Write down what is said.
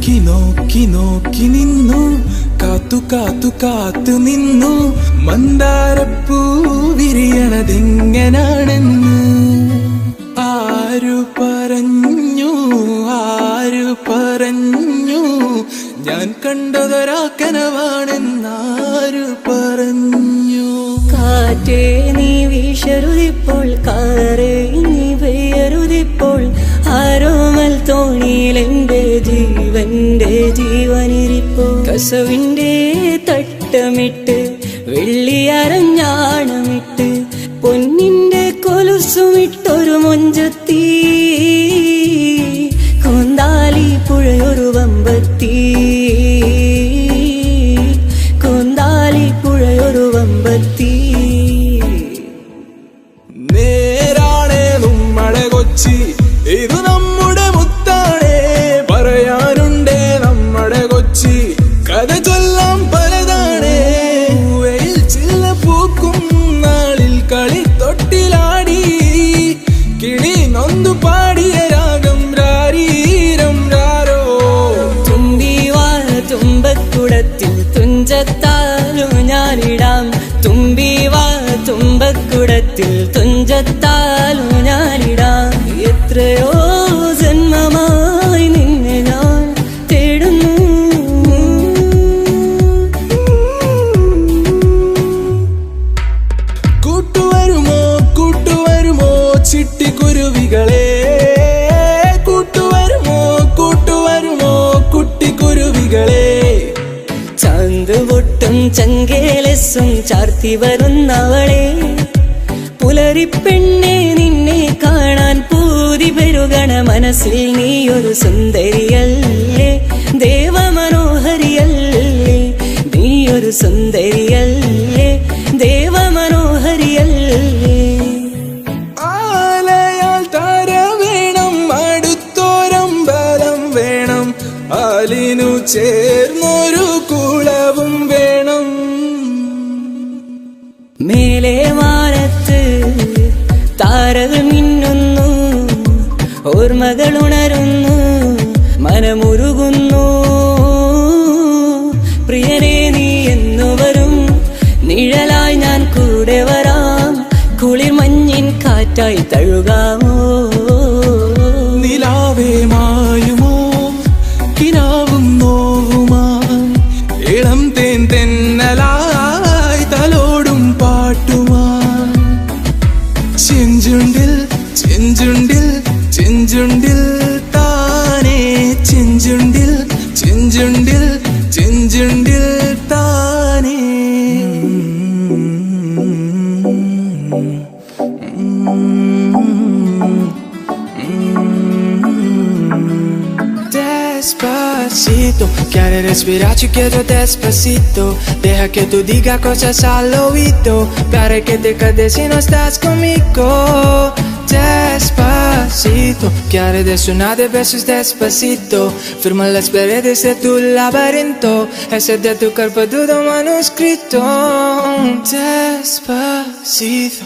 നോക്കി നോക്കി നോക്കി നിന്നു, കാത്തു കാത്തു കാത്തു നിന്നു, മന്ദാരപ്പൂ വിരിയണതെങ്ങനാണെന്ന്. ആരു പറഞ്ഞു, ആരു പറഞ്ഞു, ഞാൻ കണ്ടതൊരാക്കനവാണെന്നാരു പറഞ്ഞു. കാറ്റേ നീ വീശരുതിപ്പോൾ, കാറേ നീ പെയ്യരുതിപ്പോൾ, ആരോമൽ തോണിയിൽ എന്റെ ജീവന്റെ ജീവനിരിപ്പോ. കസവിന്റെ തട്ടമിട്ട് വെള്ളിയരഞ്ഞാണമിട്ട് പൊന്നിന്റെ കൊലുസുമിട്ടൊരു മൊഞ്ചത്തി, കൊന്താലി പുഴയൊരു വമ്പത്തി, കൊന്താലി പുഴയൊരു വമ്പത്തി. നേരാണേ നമ്മുടെ കൊച്ചി, ഇത് നമ്മുടെ മുത്താണേ, പറയാനുണ്ടേ നമ്മുടെ കൊച്ചി, കഥ ചൊല്ലാം പലതാണേ. വെയിൽ ചില്ല പൂക്കും നാളിൽ കളിത്തൊട്ടിലാടി, കിളി നൊന്തു പാടിയ രാഗം രാരീരം രാരോ. തുമ്പിവാഴ തുമ്പക്കുടത്തിൽ തുഞ്ചത്താലു ഞാനിടാം, തുമ്പിവാഴ തുമ്പക്കുടത്തിൽ തുഞ്ചത്താലു ഞാനിടാം. എത്രയോ ജന്മമായി നിന്നെ ഞാൻ തേടുന്നു. കൂട്ടുവരുമോ കൂട്ടുവരുമോ ചിട്ടിക്കുരുവികളെ, കൂട്ടുവരുമോ കൂട്ടുവരുമോ കുട്ടിക്കുരുവികളെ. ചാന്ത് പൊട്ടും ചങ്കേലസും ചാർത്തി വരുന്നവളെ, പുലരിപ്പെണ്ണെ നിന്നെ കാണാൻ പൂതി പെരുകണ മനസ്സിൽ നീയൊരു സുന്ദരിയല്ലേ, ദേവമനോഹരിയല്ലേ, നീയൊരു സുന്ദരിയല്ലേ, ദേവമനോഹരിയല്ലേ. ആലയാൽ താര വേണം, അടുത്തോരമ്പലം വേണം, ആലിനു ചേർന്നൊരു കുളവും വേണം. മേലെ മാനത്ത് താരകൾ മിന്നുന്നു, ഓർമ്മകൾ ഉണരുന്നു, മനമുരുകുന്നു. പ്രിയനെ നീ എന്നു വരും, നിഴലായി ഞാൻ കൂടെ വരാം, കുളിർ മഞ്ഞിൻ കാറ്റായി തഴുകാമോ. നിലാവേ മായുമോ കിനാവും നോവുമായി, ഇളം തേൻ തെന്നലായി തലോടും പാട്ടുമായി. ചെഞ്ചുണ്ടിൽ ചെഞ്ചുണ്ടിൽ ചെഞ്ചുണ്ടിൽ താനേ, ചെഞ്ചുണ്ടിൽ ചെഞ്ചുണ്ടിൽ ചെഞ്ചുണ്ടിൽ താനേ. Despacito, quieres respirar, ci chiedo despacito. Deja que tú diga cosas al oído, para que te quedes si no estás conmigo. Despacito, quieres sonar de besos despacito. Firma las paredes de tu laberinto, ese de tu cuerpo todo manuscrito. Despacito.